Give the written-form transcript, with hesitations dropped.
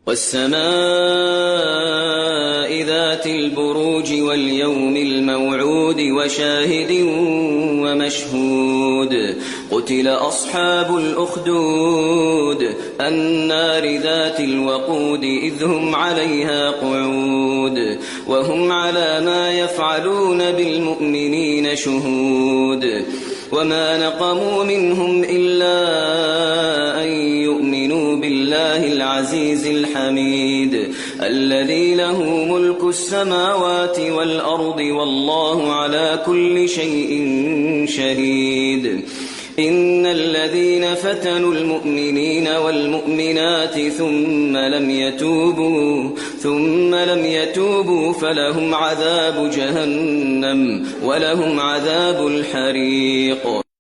والسماء ذات البروج واليوم الموعود وشاهد ومشهود قتل أصحاب الأخدود النار ذات الوقود إذ هم عليها قعود وهم على ما يفعلون بالمؤمنين شهود وما نقموا منهم إلا أن يؤمنوا بالله العزيز الحميد الذي له ملك السماوات والأرض والله على كل شيء شهيد إن الذين فتنوا المؤمنين والمؤمنات ثم لم يتوبوا فلهم عذاب جهنم ولهم عذاب الحريق.